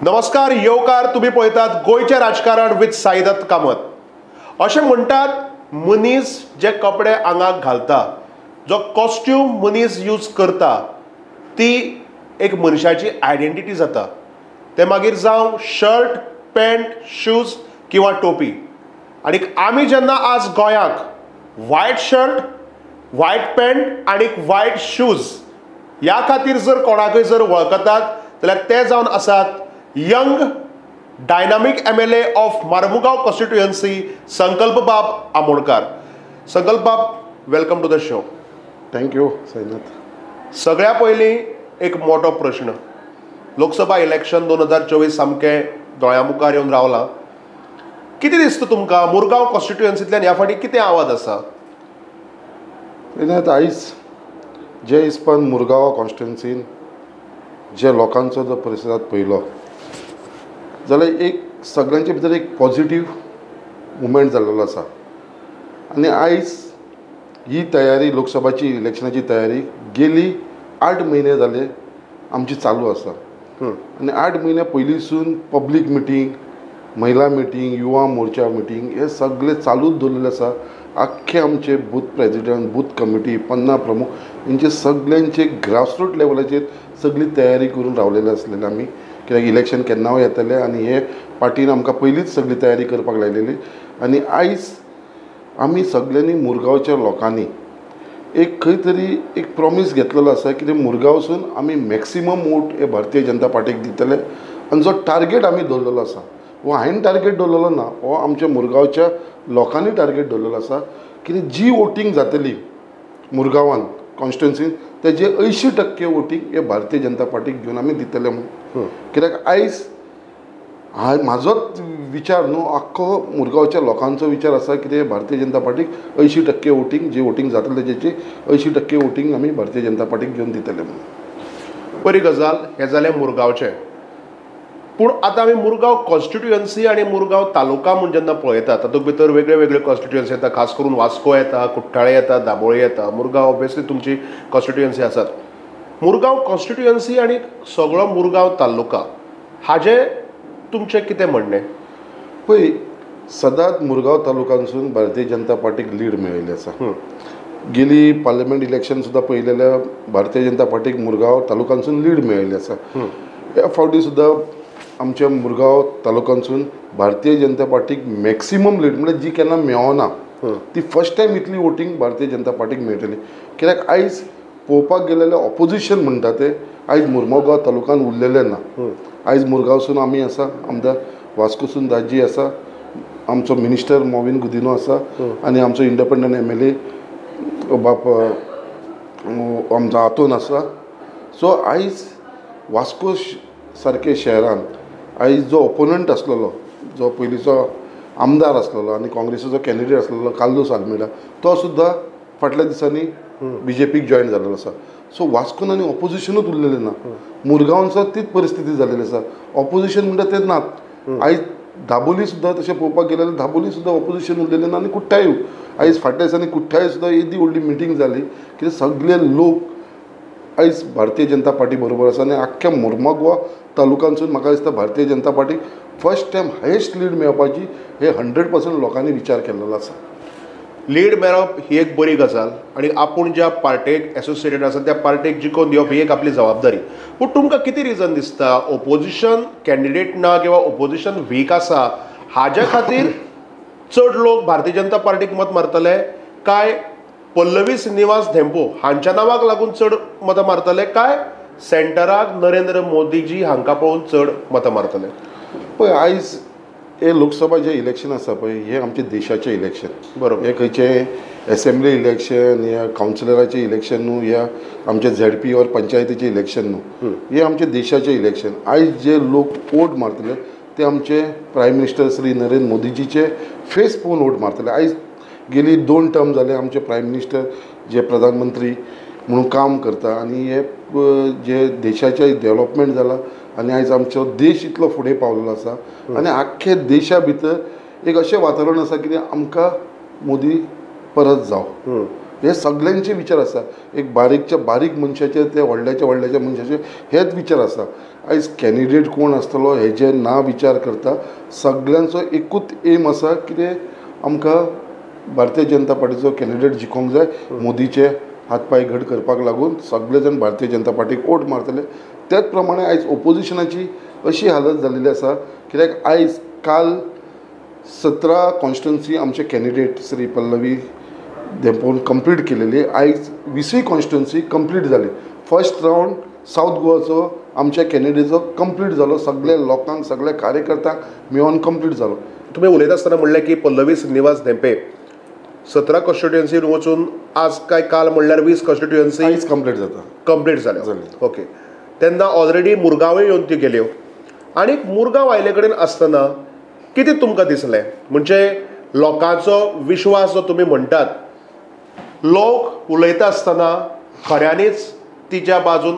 नमस्कार येवकार तुम्ही पळयतात गोयचे राजकारण विथ साईदत्त कामत। अशें म्हणटात मनीस जे कपडे आंगाक घालता जो कॉस्ट्यूम मनीस यूज करता ती एक मनशाची आयडेंटिटी जाता। ते मागीर जावं शर्ट पॅन्ट शूज किंवा टोपी। आणि आमी जेन्ना आज गोंयाक व्हायट शर्ट व्हायट पॅन्ट आणि व्हायट शूज ह्या खातीर जर कोणाकय जर वळखतात जाल्यार ते जावन आसात young dynamic MLA of Mormugao constituency Sankalp बाब आमोणकार। संकल्प बाब welcome to the show. Thank you Sainath. सगळ्या पयलीं एक मोठो प्रश्न, लोकसभा इलेक्शन 2024 सामकें दोळ्या मुखार येवन रावलां। कितें दिसता तुमकां मुरगांव कॉन्स्टिट्युएन्सींतल्यान ह्या फावटी कितें आवाज आसा? साईनाथ, आयज जे हिसपान मुरगांव कॉन्स्टिट्युएन्सीन जे लोकांचो जो परिसरात पयलो जाल्यार एक सगळ्यांचे भितर एक पॉझिटिव्ह मुवमेंट जाल्लो आसा। आनी आयज ही तयारी लोकसभाची इलेक्शनाची तयारी गेली 8 म्हयने जाले आमची चालू आसा। आनी 8 म्हयने पयलींसून पब्लीक मिटींग, महिला मिटींग, युवा मोर्चा मिटींग हे सगळे चालूच दवरलेले आसा। आख्खे आमचे बूथ प्रेजिडेंट, बूथ कमिटी, 50 प्रमुख हेंचे सगळ्यांचे ग्रासरूट लेवलाचेर सगळी तयारी करून रावलेले आसलेले आमी, कित्याक इलेक्शन केन्नाय येतले आनी हे पार्टीन आमकां पयलींच सगळी तयारी करपाक लायलेली। आनी आयज आमी सगळ्यांनी मुरगांवच्या लोकांनी एक खंय तरी एक प्रॉमीस घेतलेलो आसा की मुरगांवसून आमी मॅक्सिमम वोट हे भारतीय जनता पार्टीक दितले। आनी जो टार्गेट आमी दवरलेलो आसा हो हांवें टार्गेट दवरलेलो ना, हो आमच्या मुरगांवच्या लोकांनी टार्गेट दवरलेलो आसा की जी वोटींग जातली मुरगांवान कॉन्स्टिट्युएन्सीन तेजे 80% वोटींग हे भारतीय जनता पार्टीक घेवन आमी दितले म्हणून। कित्याक आयज म्हाजोच विचार न्हू, आख्खो मुरगांवच्या लोकांचो विचार आसा की भारतीय जनता पार्टीक 80% वोटींग जे वोटींग जातले तेची 80% वोटींग आमी भारतीय जनता पार्टीक घेवन दितले म्हणून। बरी गजाल, हे जालें मुरगांवचें। पूण आतां आमी मुरगांव कॉन्स्टिट्युएन्सी आनी मुरगांव तालुका म्हूण जेन्ना पळयतात तातूंत भितर वेगळे वेगळे कॉन्स्टिट्युएन्सी येता, खास करून वास्को येता, कुट्टाळे येता, दाबोळी येता। मुरगांव ऑब्वियसली तुमची कॉन्स्टिट्युएन्सी आसात। मुरगांव कॉन्स्टिट्युएन्सी आनी सगळो मुरगांव तालुका हाजें तुमचें कितें म्हणणें? पळय, सदांच मुरगांव तालुक्यानसून भारतीय जनता पार्टीक लीड मेळिल्ली आसा। गेली पार्लिमेंट इलेक्शन सुद्दां पळयलेल्या भारतीय जनता पार्टीक मुरगांव तालुक्यानसून लीड मेळिल्ली आसा। ह्या फावटी सुद्दां आमच्या मुरगांव तालुक्यानसून भारतीय जनता पार्टीक मॅक्सिमम लीड म्हणजे जी केन्ना मेळना ती फर्स्ट टायम इतली वोटींग भारतीय जनता पार्टीक मेळटली। कित्याक आयज पळोवपाक गेलेले ऑपोजिशन म्हणटा ते आयज मुरगांव तालुक्यान उरलेले ना। आयज मुरगांवसून आमी आसा, आमदार वास्कोसून दाजी आसा, आमचो मिनिस्टर मोविन गुदिनो आसा आनी आमचो इंडिपेंडंट MLA बाप आमचो हातून आसा। सो आयज वास्को सारके शहरान आयज जो ओपोनंट आसलेलो, जो पयलींचो आमदार आसलेलो आनी काँग्रेसीचो कॅन्डिडेट आसलेलो कार्लोस आल्मेida तो सुद्दां फाटल्या दिसांनी BJPक जॉयन जाल्लो आसा। सो वास्कोन आनी ऑपोजिशनूच उरलेलें ना। मुरगांवान सुद्दां तीच परिस्थिती जाल्ली आसा, ऑपोजिशन म्हणटा ते नात। आयज दाबोली सुद्दां तशें पळोवपाक गेलें जाल्यार दाबोली सुद्दां ऑपोजिशन उरलेलें ना आनी कुट्टाळी आयज फाटल्या दिसांनी कुट्टाळी सुद्दां येदी व्हडली मिटींग जाली की सगळे लोक आयज भारतीय जनता पार्टी बरोबर आसा। आनी आख्ख्या मुरगांव तालुक्यानसून म्हाका दिसता भारतीय जनता पार्टीक फर्स्ट टायम हायेस्ट लीड मेळपाची हे 100% लोकांनी विचार केल्लो आसा। लीड मेळप ही एक बरी गजाल आनी आपूण ज्या पार्टेक एसोसिएटेड आसा त्या पार्टेक जिखोवन दिवप ही एक आपली जबाबदारी। पूण तुमकां कितें रिजन दिसता ऑपोजिशन कॅन्डिडेट ना किंवा ऑपोजिशन वीक आसा हाज्या खातीर चड लोक भारतीय जनता पार्टीक मत मारतले, काय पल्लवी श्रीनिवास धेंपो हांच्या नांवाक लागून चड मतां मारतले, काय सेंटराक नरेंद्र मोदीजी हांकां पळोवन चड मतां मारतले? पळय, आयज हे लोकसभा जे इलेक्शन आसा पळय हे आमचे देशाचें इलेक्शन। बरोबर, हे खंयचे एसेंब्ली इलेक्शन या कावन्सिलराचें इलेक्शन न्हू या आमचे ZP और पंचायतीचें इलेक्शन न्हू, हे आमचे देशाचें इलेक्शन। आयज जे लोक वोट मारतले ते आमचे प्रायम मिनिस्टर श्री नरेंद्र मोदीजीचे फेस पळोवन वोट मारतले। आयज गेली 2 टर्म जाले आमचे प्रायम मिनिस्टर जे प्रधानमंत्री म्हणून काम करता आनी हे जे देशाचें डेव्हलपमेंट जाला आनी आयज आमचो देश इतलो फुडें पावलेलो आसा आनी आख्खे देशा भितर एक अशें वातावरण आसा की आमकां मोदी परत जावं हे सगळ्यांचे विचार आसा. एक बारीकच्या बारीक मनशाचे ते व्हडल्याच्या मनशाचे हेच विचार आसा. आयज कॅन्डिडेट कोण आसतलो हेजे ना विचार करता. सगळ्यांचो एकूच एम आसा कितें आमकां भारतीय जनता पार्टीचो कॅन्डिडेट जिखोंक जाय. मोदीचे हातपाय घट करपाक लागून सगळे जाण भारतीय जनता पार्टीक वोट मारतले. त्याच प्रमाणे आयज ओपोजिशनाची अशी हालत जाल्ली आसा कित्याक आयज काल 17 कॉन्स्टिट्युन्सी आमचे कॅन्डिडेट श्री पल्लवी धेंपोन कंप्लीट केलेली. आयज 20वी कॉन्स्टिट्युन्सी कंप्लीट जाली. फर्स्ट रावंड साऊथ गोवाचो आमच्या कॅन्डिडेटचो कंप्लीट जालो. सगळ्या लोकांक सगळ्या कार्यकर्त्यांक मेळोन कंप्लीट जालो. तुम्ही उलयता आसतना म्हणलें की पल्लवी श्रीनिवास धेंपे 17 कॉन्स्टिट्युएन्सीन वचून आज काय काल म्हणल्यार 20 कॉन्स्टिट्युएन्सी आयज कंप्लीट जाल्या. ओके. तेन्ना ऑलरेडी मुरगांवय येवन त्यो गेल्यो आनी मुरगांव आयले कडेन आसतना कितें तुमकां दिसलें? म्हणजे लोकांचो विश्वास जो तुमी म्हणटात, लोक उलयता आसतना खऱ्यांनीच तिच्या बाजून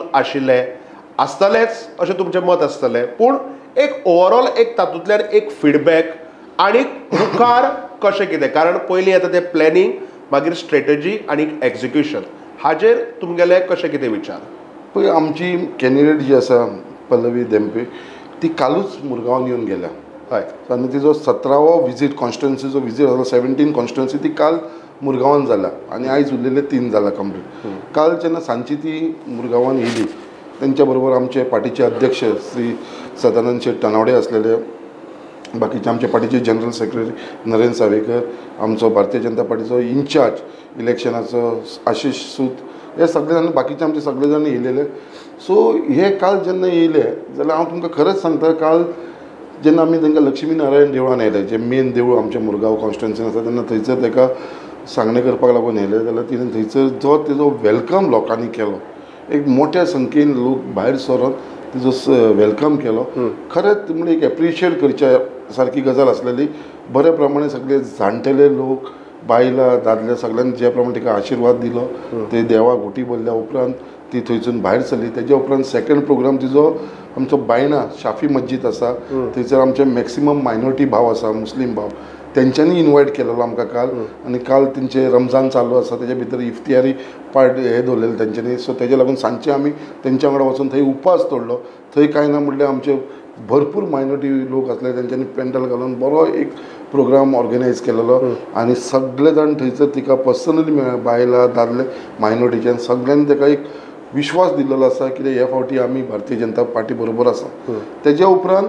आसतलेच अशें तुमचें मत आसतलें. पूण एक ओवरऑल एक तातूंतल्यान एक फीडबॅक आनी मुखार कशें कितें, कारण पयलीं येता तें प्लॅनिंग, मागीर स्ट्रेटजी आनी एक्झिक्युशन, हाजेर तुमगेले कशें कितें विचार? पळय, आमची कॅन्डिडेट जी आसा पल्लवी धेंपे ती कालूच मुरगांवान येवन गेल्या. हय. आनी तिजो 17वो विजीट कॉन्स्टिट्युन्सीचो विजीट जालो. 17 कॉन्स्टिट्युन्सी ती काल मुरगांवान जाला आनी आयज उरलेले 3 जाला कंप्लीट. काल जेन्ना सांजची ती मुरगांवान येयली तेंच्या बरोबर आमचे पार्टीचे अध्यक्ष श्री सदानंद शेट टनावडे आसलेले, बाकीचे आमचे पार्टीचे जनरल सेक्रेटरी नरेंद्र सावेकर, आमचो भारतीय जनता पार्टीचो इन्चार्ज इलेक्शनाचो आशिश सूत, हे सगळे जाण बाकीचे आमचे सगळे जाण येयलेले. सो हे काल जेन्ना येयले जाल्यार हांव तुमकां खरेंच सांगता, काल जेन्ना आमी तांकां लक्ष्मी नारायण देवळान येयले, जे मेन देवूळ आमच्या मुरगांव कॉन्स्टिट्युन्सीन आसा, तेन्ना थंयसर ताका सांगणे करपाक लागून येयले जाल्यार तिणें थंयसर जो तेजो वेलकम लोकांनी केलो, एक मोठ्या संख्येन लोक भायर सरून तिजो वेलकम केलो. खरेंच म्हणजे एक एप्रिशिएट करच्या सारकी गजाल आसलेली. बऱ्या प्रमाणे सगळे जाणटेले लोक, बायलां दादले सगळ्यांनी जे प्रमाणे तिका आशिर्वाद दिलो, ते देवाक घुटी भरल्या उपरांत ती थंयसून भायर सरली. तेज्या उपरांत सेकंड प्रोग्राम तिजो आमचो बायणा शाफी मस्जीद आसा, थंयसर आमचे मॅक्सिमम मायनॉरिटी भाव आसा, मुस्लीम भाव, तेंच्यांनी इनवायट केलेलो आमकां काल. आनी काल तेंचे रमजान चालू आसा, तेजे भितर इफ्तियारी पार्टी हे दवरलेले तेंच्यांनी. सो तेजे लागून सांजचे आमी तेंच्या वांगडा वचून थंय उपास तोडलो. थंय कांय ना म्हणल्यार आमचे भरपूर मायनॉरिटी लोक आसले, तेंच्यांनी पेंडल घालून बरो एक प्रोग्राम ऑर्गनायज केलेलो. आनी सगळे जाण थंयसर तिका पर्सनली बायलां दादले मायनॉरिटीच्यान सगळ्यांनी ताका एक विश्वास दिल्लो आसा कितें ह्या फावटी आमी भारतीय जनता पार्टी बरोबर आसा. तेज्या उपरांत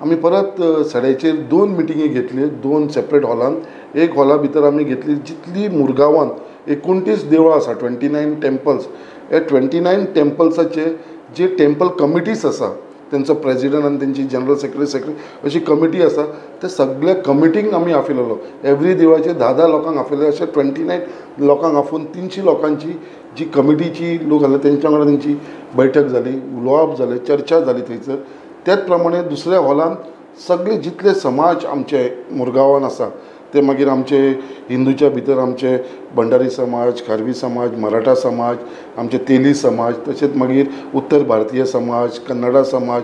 आमी परत सड्याचेर 2 मिटिंगी घेतली, 2 सेपरेट हॉलान. एक हॉला भितर आमी घेतली जितली मुरगांवान 29 देवळां आसा, 29 टेम्पल्स. हे 29 टेम्पल्साचे जे टेम्पल कमिटीज आसा, तेंचो प्रेजिडंट आनी तेंची जनरल सेक्रेटरी अशी कमिटी आसा, ते सगळे कमिटींक आमी आफयलेलो. एवरी देवळाचे 10 लोकांक आफयले. अशे 29 लोकांक आफोवन 300 लोकांची जी कमिटीची लोक आसले तेंच्या वांगडा तेंची बैठक जाली, उलोवप जालें, चर्चा जाली थंयसर. त्याच प्रमाणे दुसऱ्या हॉलान सगळे जितले समाज आमचे मुरगांवान आसा ते मागीर आमचे हिंदूच्या भितर आमचे भंडारी समाज, खारवी समाज, मराठा समाज, आमचे तेली समाज, तशेंच मागीर उत्तर भारतीय समाज, कन्नडा समाज,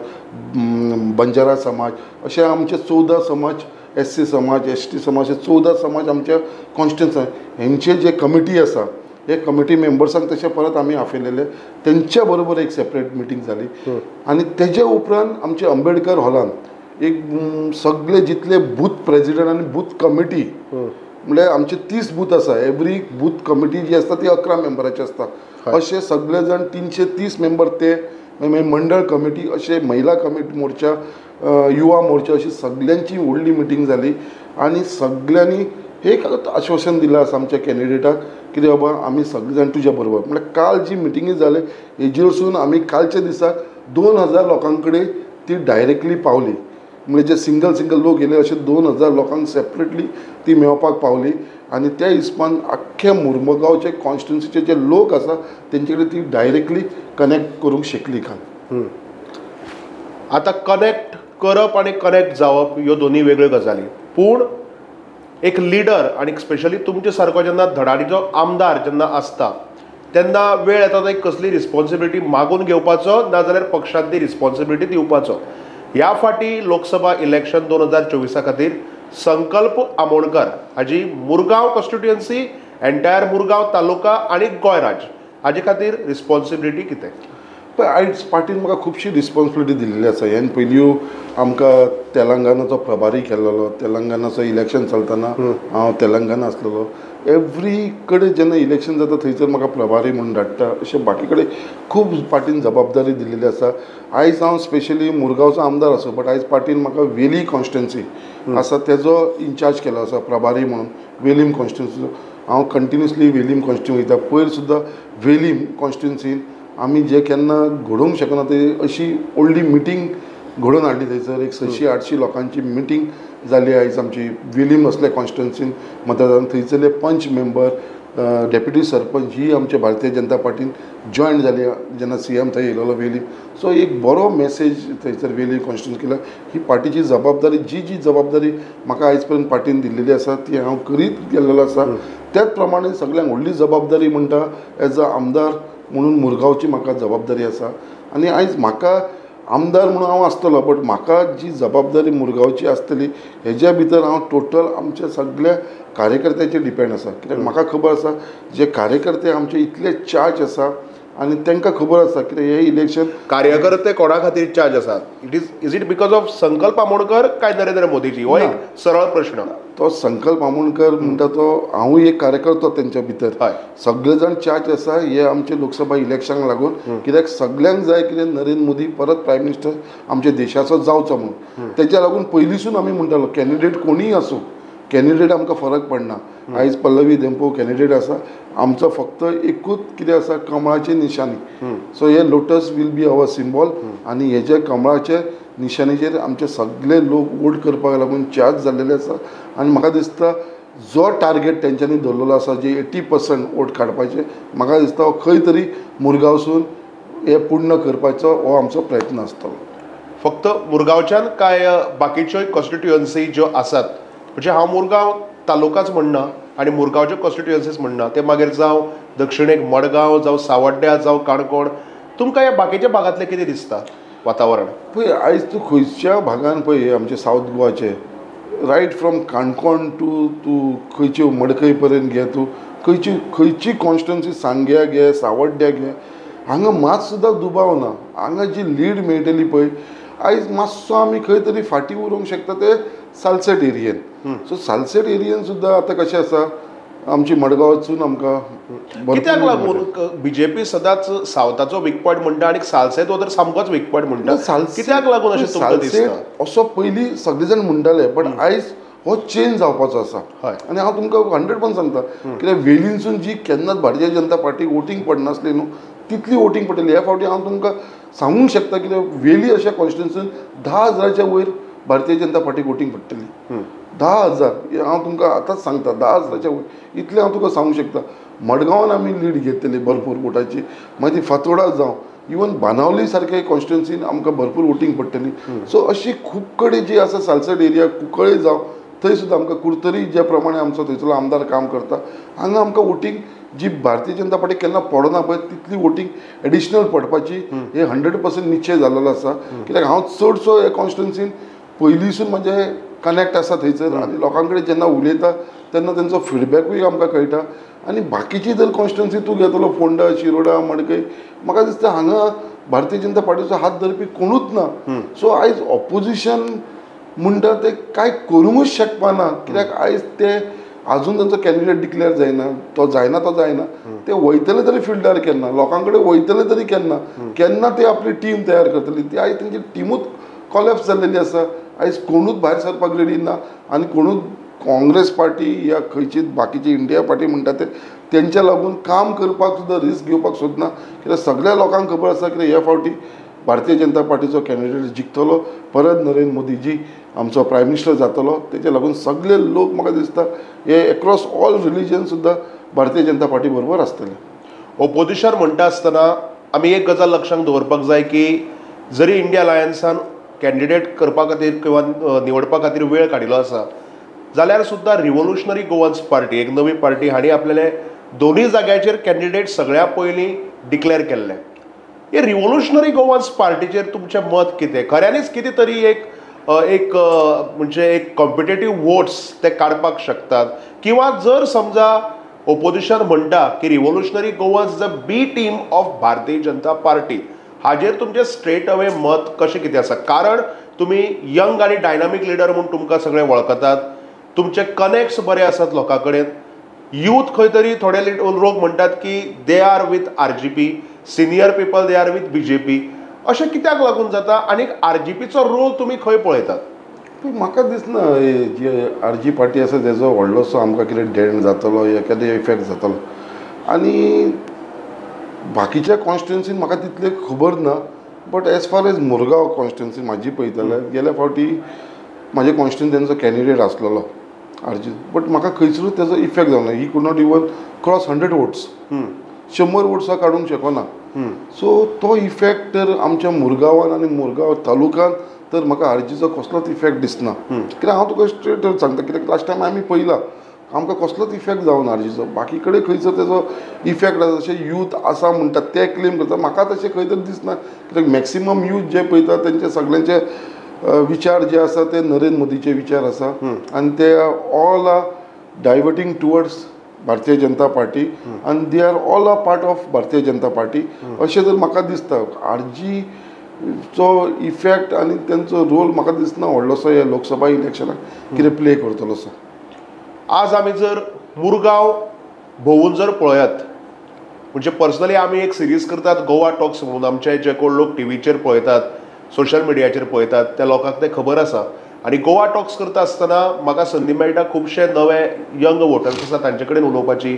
बंजारा समाज, अशे आमचे 14 समाज, SC समाज, ST समाज, 14 समाज आमच्या कॉन्स्टिट्युन्सी हेंचे जे कमिटी आसा, हे कमिटी मेंबर्सांक तशें परत आमी आफयलेले. तेंच्या बरोबर एक सेपरेट मिटींग जाली. आनी तेजे उपरांत आमचे अंबेडकर हॉलान एक सगळे जितले बूथ प्रेजिडंट आनी बूथ कमिटी, म्हणल्यार आमचे 30 बूथ आसा, एवरी बूथ कमिटी जी आसता ती 11 मेंबराची आसता. अशे सगळे जाण 330 मेंबर, ते मंडळ कमिटी, अशे महिला कमिटी मोर्चा, युवा मोर्चा, अशी सगळ्यांची व्हडली मिटींग जाली. आनी सगळ्यांनी एक आश्वासन दिलां आसा आमच्या कॅन्डिडेटाक कितें बाबा आमी सगळे जाण तुज्या बरोबर. म्हणल्यार काल जी मिटिंगी जाले हेजेर वचून आमी कालच्या दिसाक 2000 लोकां कडेन ती डायरेक्टली पावली. म्हणजे जे सिंगल लोक येले अशे 2000 लोकांक सेपरेटली ती मेळपाक पावली. आनी त्या हिसपान आख्ख्या मुरगांवचे कॉन्स्टिट्युन्सीचे जे लोक आसा तेंचे कडेन ती डायरेक्टली कनेक्ट करूंक शकली काल. आतां कनेक्ट करप आनी कनेक्ट जावप ह्यो दोनी वेगळ्यो गजाली. पूण एक लिडर आनी स्पेशली तुमचे सारको जेन्ना धडाडीचो आमदार जेन्ना आसता तेन्ना वेळ येता तो एक कसली रिस्पॉन्सिबिलिटी मागून घेवपाचो, नाजाल्यार पक्षांत ती रिस्पॉन्सिबिलिटी दिवपाचो. ह्या फाटी लोकसभा इलेक्शन 2024 खातीर संकल्प आमोणकर हाजी मुरगांव कॉन्स्टिट्युएन्सी एंटायर मुरगांव तालुका आणि गोंय राज्य हाजे खातीर रिस्पॉन्सिबिलिटी कितें? पण आयज पार्टीन म्हाका खुबशी रिस्पॉन्सिबिलिटी दिल्ली आसा. हें पयलीं आमकां तेलंगणाचो प्रभारी केल्लो. तेलंगणाचो इलेक्शन चलतना हांव तेलंगणा आसलेलो. एवरी कडेन जेन्ना इलेक्शन जाता थंयसर म्हाका प्रभारी म्हणून धाडटा. अशें बाकी कडेन खूब पार्टीन जबाबदारी दिल्ली आसा. आयज हांव स्पेशली मुरगांवचो आमदार आसा, बट आयज पार्टीन म्हाका वेली कॉन्स्टिट्युन्सी आसा तेजो इन्चार्ज केलो आसा प्रभारी म्हणून. वेलीम कॉन्स्टिट्युन्सीचो हांव कंटिन्युअसली वेलीम कॉन्स्टिट्युन्सी वयता. पयर सुद्दां वेलीम कॉन्स्टिट्युन्सीन आमी जे केन्ना घडोवंक शकना ते अशी व्हडली मिटींग घडोवन हाडली. थंयसर एक 600-800 लोकांची मिटींग जाली आयज आमची वेलीम असले कॉन्स्टिट्युन्सीन मतदान. थंयसरले पंच मेंबर, डेप्युटी सरपंच ही आमच्या भारतीय जनता पार्टीन जॉयन जाली जेन्ना CM थंय येयलेलो वेलीम. सो एक बरो मेसेज थंयसर वेलीम कॉन्स्टिट्युन्सी केला. ही पार्टीची जबाबदारी जी जबाबदारी म्हाका आयज पर्यंत पार्टीन दिल्लेली आसा ती हांव करीत गेल्लो आसा. त्याच प्रमाणे सगळ्यांक व्हडली जबाबदारी म्हणटा एज अ आमदार म्हणून मुरगांवची म्हाका जबाबदारी आसा. आनी आयज म्हाका आमदार म्हणून हांव आसतलो, बट म्हाका जी जबाबदारी मुरगांवची आसतली हेज्या भितर हांव टोटल आमच्या सगळ्या कार्यकर्त्यांचेर डिपेंड आसा. कित्याक म्हाका खबर आसा जे कार्यकर्ते आमचे इतले चार्ज आसा आनी तांकां खबर आसा कित्याक हे इलेक्शन. कार्यकर्ते कोणा खातीर चार्ज आसात? इज इट बिकॉज ऑफ संकल्प आमोणकर काय नरेंद्र मोदीजी? हो एक सरळ प्रश्न. तो संकल्प आमोणकर म्हणटा तो हांवूय एक कार्यकर्तो तेंच्या भितर. सगळे जाण चार्ज आसा हे आमचे लोकसभा इलेक्शनाक लागून. कित्याक सगळ्यांक जाय कितें नरेंद्र मोदी परत प्रायम मिनिस्टर आमच्या देशाचो जावचो म्हणून. तेच्या लागून पयलींसून आमी म्हणटालो कॅन्डिडेट कोणीय आसूं, कॅन्डिडेट आमकां फरक पडना. आयज पल्लवी देंपो कॅन्डिडेट आसा. आमचो फक्त एकूच कितें आसा, कमळाची निशाणी. सो हे lotus will be our symbol आनी हेजे कमळाचे निशाणीचेर आमचे सगळे लोक वोट करपाक लागून चार्ज जाल्लेले आसा. आनी म्हाका दिसता जो टार्गेट तेंच्यांनी दवरलेलो आसा जे 80% वोट काडपाचे, म्हाका दिसता हो खंय तरी मुरगांवसून हे पूर्ण करपाचो हो आमचो प्रयत्न आसतलो. फक्त मुरगांवच्यान काय बाकीच्यो कॉन्स्टिट्युएन्सी ज्यो आसात, म्हणजे हांव मुरगांव तालुकाच म्हणना आनी मुरगांवच्यो कॉन्स्टिट्युएन्सीज म्हणना, ते मागीर जावं दक्षिणेक मडगांव, जावं सावड्ड्या, जावं काणकोण, तुमकां ह्या बाकीच्या भागांतलें कितें दिसता वातावरण? पळय आयज तूं खंयच्या भागान पळय आमचे सावथ गोवाचे रायट फ्रॉम काणकोण तूं खंयच्यो मडकय पर्यंत घे, तूं खंयची कॉन्स्टिट्युएन्सी सांग्या घे, सावड्ड्या घे, हांगा मात सुद्दां दुबाव ना. हांगा जी लीड मेळटली पळय आयज मातसो आमी खंय तरी फाटीं उरोवंक शकता ते सालसेट एरियेन. सो सालसेट एरियेन सुद्दां आतां कशें आसा आमची मडगांवचून आमकां कित्याक लागून BJP सदांच सावथाचो वीक पॉयंट म्हणटा आनी सालसेत हो तर सामकोच वीक पॉयंट म्हणटा. कित्याक लागून अशें तुमकां दिसता? असो पयलीं सगळे जाण म्हणटाले, बट आयज हो चेंज जावपाचो आसा. आनी हांव तुमकां 100% सांगता कित्याक वेलीनसून जी केन्नाच भारतीय जनता पार्टीक वोटींग पडनासली न्हू तितली वोटींग पडटली. ह्या फावटी हांव तुमकां सांगूंक शकता कित्याक वेली अशा कॉन्स्टिट्युएन्सीन 10,000च्या वयर भारतीय जनता पार्टीक वोटींग पडटली. 10,000 हांव तुमकां आतांच सांगता, 10,000च्या वयर इतलें हांव तुका सांगूंक शकता. मडगांवान आमी लीड घेतली भरपूर वोटाची. मागीर ती फातोर्डा जावं इवन बाणावली सारके कॉन्स्टिट्युएन्सीन आमकां भरपूर वोटींग पडटली. सो अशी खूब कडेन जी आसा सालसेट एरिया, कुंकळे जावं थंय सुद्दां आमकां कुर्तरी ज्या प्रमाणे आमचो थंयचो आमदार काम करता, हांगा आमकां वोटींग जी भारतीय जनता पार्टी केन्ना पडना पळय तितली वोटींग एडिशनल पडपाची हे 100% निश्चय जाल्लो आसा. कित्याक हांव चडसो हे कॉन्स्टिट्युएन्सीन पयलींसून म्हजे कनेक्ट आसा थंयसर आनी लोकां कडेन जेन्ना उलयता तेन्ना तेंचो फिडबॅकूय आमकां कळटा. आनी बाकीची जर कॉन्स्टिट्युएन्सी तूं घेतलो फोंडा, शिरोडा, मडकय, म्हाका दिसता हांगा भारतीय जनता पार्टीचो हात धरपी कोणूच ना. सो आयज ऑपोजिशन म्हणटा ते कांय करूंकूच शकपाना. कित्याक आयज ते आजून तांचो कॅन्डिडेट डिक्लेअर जायना, तो जायना. ते वयतले तरी फिल्डार केन्ना, लोकां कडेन वयतले तरी केन्ना ते आपली टीम तयार करतली. ती आयज तेंची टिमूच कॉलॅप्स जाल्लेली आसा. आयज कोणूच भायर सरपाक रेडी ना आनी कोणूच काँग्रेस पार्टी या खंयची बाकीची इंडिया पार्टी म्हणटा ते तेंच्या लागून काम करपाक सुद्दां रिस्क घेवपाक सोदना. कित्याक सगळ्या लोकांक खबर आसा की ह्या फावटी भारतीय जनता पार्टीचो कॅन्डिडेट जिखतलो, परत नरेंद्र मोदीजी आमचो प्रायम मिनिस्टर जातलो. तेच्या लागून सगळे लोक म्हाका दिसता हे एक्रॉस ऑल रिलीजन सुद्दां भारतीय जनता पार्टी बरोबर आसतले. ओपोजिशन म्हणटा आसतना आमी एक गजाल लक्षांत दवरपाक जाय की जरी इंडिया अलायन्सान कॅन्डिडेट करपा खातीर किंवा निवडपा खातीर वेळ काडिल्लो आसा जाल्यार सुद्दां रिव्होल्युशनरी गोवन्स पार्टी, एक नवी पार्टी, हांणी आपल्याले दोनूय जाग्याचेर कॅन्डिडेट सगळ्या पयलीं डिक्लेअर केल्ले. हे रिव्होल्युशनरी गोवन्स पार्टीचेर तुमचें मत कितें? खऱ्यांनीच कितें तरी एक म्हणजे एक कॉम्पिटेटीव वोट्स ते काडपाक शकतात, किंवा जर समजा ओपोजिशन म्हणटा की revolutionary Goa is the B team of Bharatiya Janata party. हाजेर तुमचें स्ट्रेट अवे मत कशें कितें आसा? कारण तुमी यंग आनी डायनामीक लिडर म्हूण तुमकां सगळे वळखतात, तुमचे कनेक्ट्स बरे आसात लोकां कडेन. यूथ खंय तरी थोडे लोक म्हणटात की they are with RGP, senior people they are with BJP. अशें कित्याक लागून जाता आनी RGPचो रोल तुमी खंय पळयतात? म्हाका दिसना जे RG पार्टी आसा तेजो व्हडलोसो आमकां कितें डेंट जातलो एखादो इफेक्ट जातलो. आनी बाकीच्या कॉन्स्टिट्युन्सीन म्हाका तितलें खबर ना. But as far as Mormugao constituency म्हाजी पळयतले गेल्या फावटी म्हाजे कॉन्स्टिट्युन्सीचो कॅन्डिडेट आसलेलो RG, बट म्हाका खंयसरूच तेजो इफेक्ट जावना. He could not even cross 100 votes, 100 वोट्सां काडूंक शकना. सो तो इफेक्ट तर आमच्या मुरगांवान आनी मुरगांव तालुक्यान तर म्हाका RGचो कसलोच इफेक्ट दिसना. कित्याक हांव तुका स्ट्रेट सांगता, कित्याक लास्ट टायम आमी पळयला आमकां कसलोच इफेक्ट जावन RGचो. बाकी कडेन खंयचो तेजो इफेक्ट आसा जशें यूथ आसा म्हणटा ते क्लेम करता, म्हाका तशें खंय तरी दिसना. कित्याक मॅक्सिमम यूथ जे पळयता तेंचे सगळ्यांचे विचार जे आसा ते नरेंद्र मोदीचे विचार आसा आनी ते ऑल आर डायवर्टींग टुवर्ड्स भारतीय जनता पार्टी आनी दे are all a part of Bharatiya Janata party अशें जर म्हाका दिसता. RGचो इफेक्ट आनी तेंचो रोल म्हाका दिसना व्हडलोसो ह्या लोकसभा इलेक्शनाक कितें प्ले करतलोसो. आज आमी जर मुरगांव भोंवून जर पळयत, म्हणजे पर्सनली आमी एक सिरीज करतात गोवा टॉक्स म्हणून. आमचे जे कोण लोक टीव्हीचेर पळयतात, सोशल मिडियाचेर पळयतात त्या लोकांक ते खबर आसा. आनी गोवा टॉक्स करता आसतना म्हाका संदी मेळटा खुबशे नवे यंग वोटर्स आसा तांचे कडेन उलोवपाची,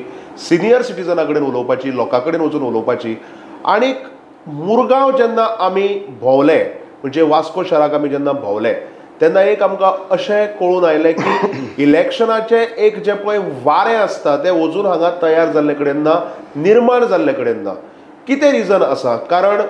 सिनियर सिटीजना कडेन उलोवपाची, लोकां कडेन वचून उलोवपाची. आनीक मुरगांव जेन्ना आमी भोंवले, म्हणजे वास्को शाराक आमी जेन्ना भोंवले, तेन्ना एक आमकां अशें कळून आयलें की इलेक्शनाचें एक जें पळय वारें आसता तें अजून हांगा तयार जाल्ले कडेन ना, निर्माण जाल्ले कडेन ना. कितें रिजन आसा? कारण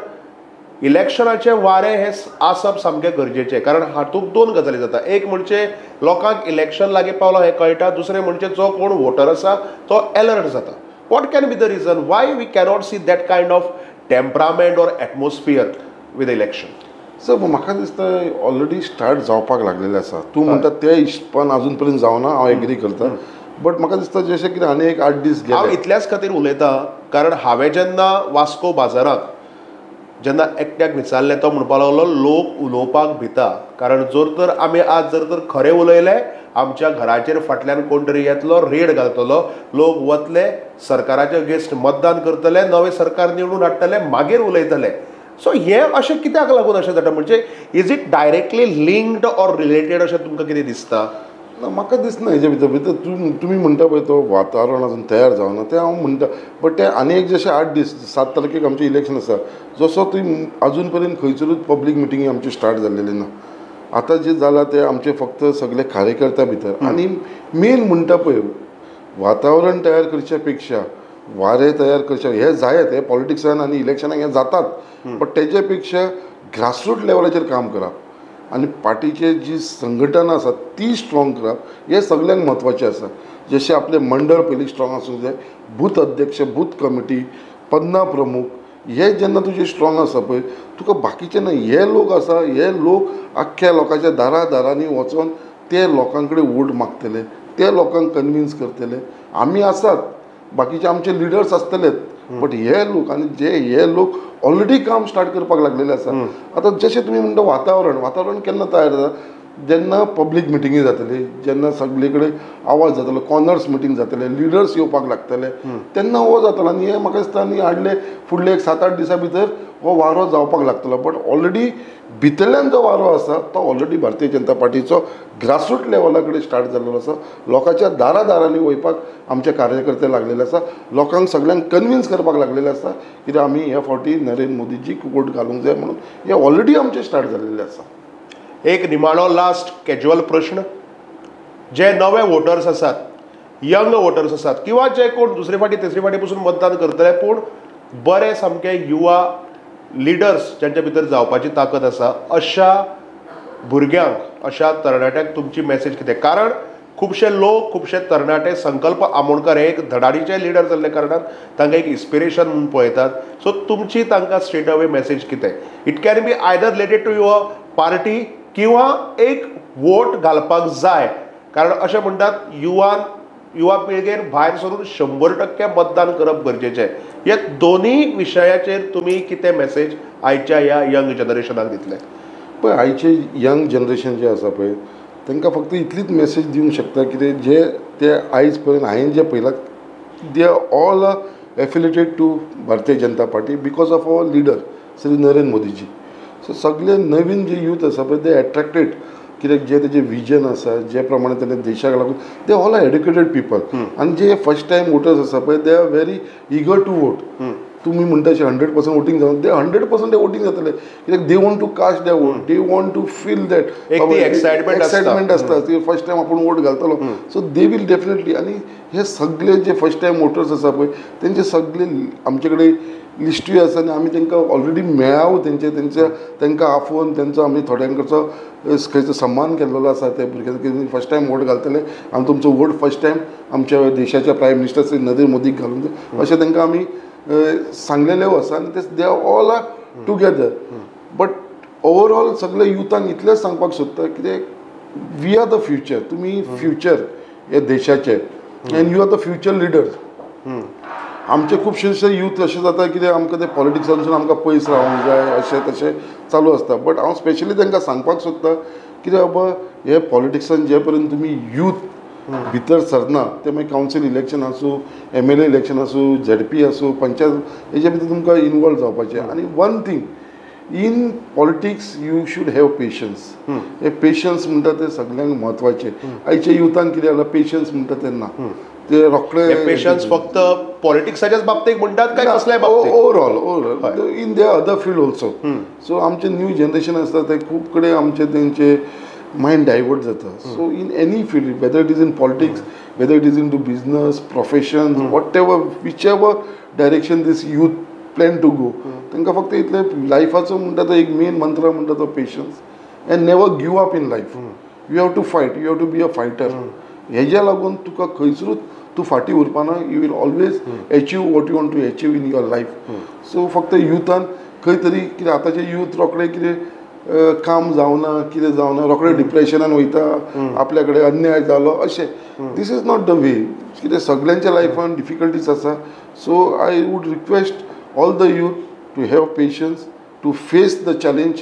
इलेक्शनाचें वारें हें आसप सामकें गरजेचें. कारण हातूंत दोन गजाली जाता. एक म्हणजे लोकांक इलेक्शन लागीं पावलां हें कळटा, दुसरें म्हणजे जो कोण वोटर आसा तो अलर्ट जाता. What can be the reason why we cannot see that kind of temperament or atmosphere with election? Sir म्हाका दिसता ऑलरेडी स्टार्ट जावपाक लागलेलें आसा. तूं म्हणटा ते हिशपान अजून पर्यंत जावना, हांव एग्री करता. बट म्हाका दिसता जशें कितें आनी एक 8 दीस हांव इतल्याच खातीर उलयतां कारण हांवें जेन्ना वास्को बाजारांत जेन्ना एकट्याक विचारलें तो म्हणपाक लागलो लोक उलोवपाक भिता. कारण जर तर आमी आज जर तर खरें उलयलें आमच्या घराचेर फाटल्यान कोण तरी येतलो, रेड घालतलो, लोक वतले, सरकाराचे अगेन्स्ट मतदान करतले, नवें सरकार निवडून हाडटले, मागीर उलयतले. सो हें अशें कित्याक लागून अशें जाता? म्हणजे is it directly linked or related अशें तुमकां कितें दिसता? म्हाका दिसना हेजे भितर तुमी म्हणटा पळय तो वातावरण अजून तयार जावना तें हांव म्हणटा. बट तें आनी एक जशें 8 दीस 7 तारखेक आमचें इलेक्शन आसा, जसो तुमी अजून पर्यंत खंयसरूच पब्लीक मिटिंगी आमची स्टार्ट जाल्लेली ना. आतां जें जालां तें आमचे फक्त सगळे कार्यकर्त्या भितर. आनी मेन म्हणटा पळय वातावरण तयार करचे पेक्षा वारें तयार करचे हे जायत, हे पॉलिटिक्सान आनी इलेक्शनाक हे जातात. बट तेजे पेक्षा ग्रासरूट लेवलाचेर काम करप आनी पार्टीचे जी संघटना आसा ती स्ट्रॉंग करप हे सगळ्यांक म्हत्वाचें आसा. जशें आपले मंडळ पयलीं स्ट्रॉंग आसूंक जाय, बूथ अध्यक्ष, बूथ कमिटी, 15 प्रमुख हे जेन्ना तुजे स्ट्रॉंग आसा पळय, तुका बाकीचे ना हे लोक आसा, हे लोक आख्ख्या लोकांच्या दारांनी वचोन ते लोकां कडेन वोट मागतले, ते लोकांक कन्विन्स करतले. आमी आसात, बाकीचे आमचे लिडर्स आसतलेच, बट हे लोक आनी हे लोक ऑलरेडी काम स्टार्ट करपाक लागलेले आसा. आतां जशें तुमी म्हणटा वातावरण केन्ना तयार जाता? जेन्ना पब्लीक मिटिंगी जातली, जेन्ना सगळे कडेन आवाज जातलो, कॉर्नर्स मिटींग जातले, लिडर्स येवपाक लागतले, तेन्ना हो जातलो. आनी हे म्हाका दिसता आनी हाडले फुडले एक 7-8 दिसां भितर हो वारो जावपाक लागतलो. बट ऑलरेडी भितरल्यान जो वारो आसा तो ऑलरेडी भारतीय जनता पार्टीचो ग्रासरूट लेवला कडेन स्टार्ट जाल्लो आसा. लोकांच्या दारांनी वयपाक आमचे कार्यकर्ते लागलेले आसा, लोकांक सगळ्यांक कन्विन्स करपाक लागलेले आसा कित्याक आमी ह्या फावटी नरेंद्र मोदीजीक वोट घालूंक जाय म्हणून हे ऑलरेडी आमचे स्टार्ट जाल्लेले आसा. एक निमाणो लास्ट कॅज्युअल प्रश्न. जे नवे वोटर्स आसात, यंग वोटर्स आसात, किंवा जे कोण दुसरे फाटी तिसरे फाटी पासून मतदान करतले पूण बरे सामके युवा लिडर्स ज्यांच्या भितर जावपाची ताकद आसा, अशा भुरग्यांक, अशा तरणाट्यांक तुमची मॅसेज कितें? कारण खुबशे लोक, खुबशे तरणाटे संकल्प आमोणकर हे एक धडाडीचे लिडर जाल्ले कारणान तांकां एक इन्स्पिरेशन म्हणून पळयतात. सो तुमची तांकां स्ट्रेट अवे मॅसेज कितें? It can be either related to your party किंवा एक वोट घालपाक जाय. कारण अशें म्हणटात युवान युवा पिळगेन भायर सरून 100% मतदान करप गरजेचें. ह्या दोन्ही विशयाचेर तुमी कितें मेसेज आयच्या ह्या यंग जनरेशनाक दितले? पळय आयचे यंग जनरेशन जे आसा पळय तांकां फक्त इतलीच मेसेज दिवंक शकता कितें जे ते आयज पर्यंत हांवें जे पळयलां they are all affiliated to Bharatiya Janata Party because of our leader Shri Narendra Modiji. So सगळे नवीन जे यूथ आसा पळय ते एट्रॅक्टेड कित्याक जे तेजे विजन आसा जे प्रमाणे ताणें देशाक लागून they all are educated people आनी जे फर्स्ट टायम वोटर्स आसा पळय they are very eager to vote. तुम्ही म्हणटा अशें 100% वोटींग जावन ते 100% वोटींग जातले कित्याक they want to cast the vote, they want to feel that excitement आसता फर्स्ट टायम आपूण वोट घालतलो. So they will definitely. आनी हे सगळे जे फर्स्ट टायम वोटर्स आसा पळय तेंचे सगळे आमचे कडेन लिस्टूय आसा आनी आमी तांकां ऑलरेडी मेळाव तांकां आफोवन तेंचो आमी थोड्यांकडचो खंयचो सन्मान केल्लो आसा ते भुरग्यांक फर्स्ट टायम वोट घालतले आनी तुमचो वोट फर्स्ट टायम आमच्या देशाच्या प्रायम मिनिस्टर श्री नरेंद्र मोदीक घालून अशें तांकां आमी सांगलेले आसा आनी ते they are all are together. But overall सगळे युथांक इतलेंच सांगपाक सोदता कितें वी आर द फ्युचर. तुमी फ्युचर हे देशाचे and you are the future leaders. आमचे खुबशे यूथ अशें जाता कितें आमकां ते पॉलिटिक्सांसून आमकां पयस रावंक जाय अशें तशें चालू आसता. बट हांव स्पेशली तांकां सांगपाक सोदता कितें बाबा हे पॉलिटिक्सान जे पर्यंत तुमी यूथ भितर सरना ते मागीर कावन्सील इलेक्शन आसूं, MLA इलेक्शन आसूं, ZP आसूं, पंचायत हेजे भितर तुमकां इनवॉल्व जावपाचें. आनी one thing in politics you should have patience. हे पेशन्स म्हणटा ते सगळ्यांक म्हत्वाचे. आयच्या युथांक कितें जाला पेशन्स म्हणटा तेन्ना ते रोखडे पेशन्स फक्त पॉलिटिक्साच्याच बाबतीत म्हणटात काय कसल्याय बाबतीत? Overall in the other field also. So आमचे न्यू जनरेशन आसता ते खूब कडेन आमचे तेंचे मायंड डायवर्ट जाता. So in any field whether it is in politics, whether it is in to business, profession, whatever whichever direction these youth plan to go तांकां फक्त इतले लायफाचो म्हणटा तो एक मेन मंत्र म्हणटा तो patience and never give up in life. You have to fight, you have to be a fighter. हेज्या लागून तुका खंयसरूच तूं फाटीं उरपाना. You will always achieve what you want to achieve in your life. So फक्त युथान खंय तरी कितें आतांचे यूथ रोखडे कितें काम जावना कितें जावना रोखडे डिप्रेशनान वयता, आपल्या कडेन अन्याय जालो अशें. This is not the way. कितें सगळ्यांच्या लायफान डिफिकल्टीज आसा. So I would request all the youth to have patience, to face the challenge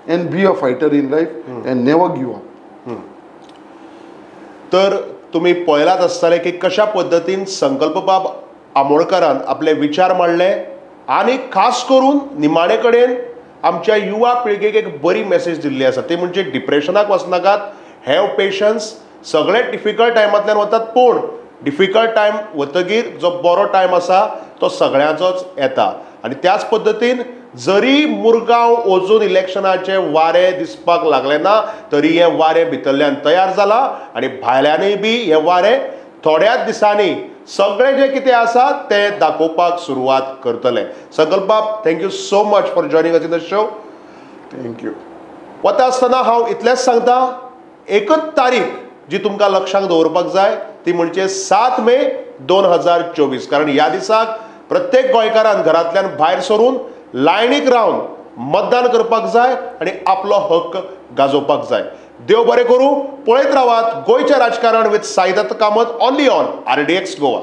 and be a fighter in life and never give up. तर तुम्ही पळयलात आसतले की कशा पद्दतीन संकल्प बाब आमोणकरान आपले विचार मांडले आनी खास करून निमाणे कडेन आमच्या युवा पिळगेक एक बरी मेसेज दिल्ली आसा. ती म्हणजे डिप्रेशनाक वचनाकात, हॅव पेशन्स. सगळे डिफिकल्ट टायमांतल्यान वतात पूण डिफिकल्ट टायम वतगीर जो बरो टायम आसा तो सगळ्यांचोच येता. आनी त्याच पद्दतीन जरी मुरगांव वचून इलेक्शनाचे वारे दिसपाक लागले ना तरी हे वारे भितरल्यान तयार जाला आनी भायल्यांनी बी हे वारे थोड्याच दिसांनी सगळे जे कितें आसा ते दाखोवपाक सुरवात करतले. संकल्प बाब, thank you so much for joining us in the show. Thank you. वता आसतना हांव इतलेंच सांगता, एकच तारीख जी तुमकां लक्षांत दवरपाक जाय ती म्हणजे 7 मे 2024. कारण ह्या दिसाक प्रत्येक गोंयकारान घरांतल्यान भायर सरून लायनीक रावन मतदान करपाक जाय आनी आपलो हक्क गाजोवपाक जाय. देव बरें करूं. पळयत रावात गोंयचें राजकारण with Saidatt Kamat only on RDX Goa.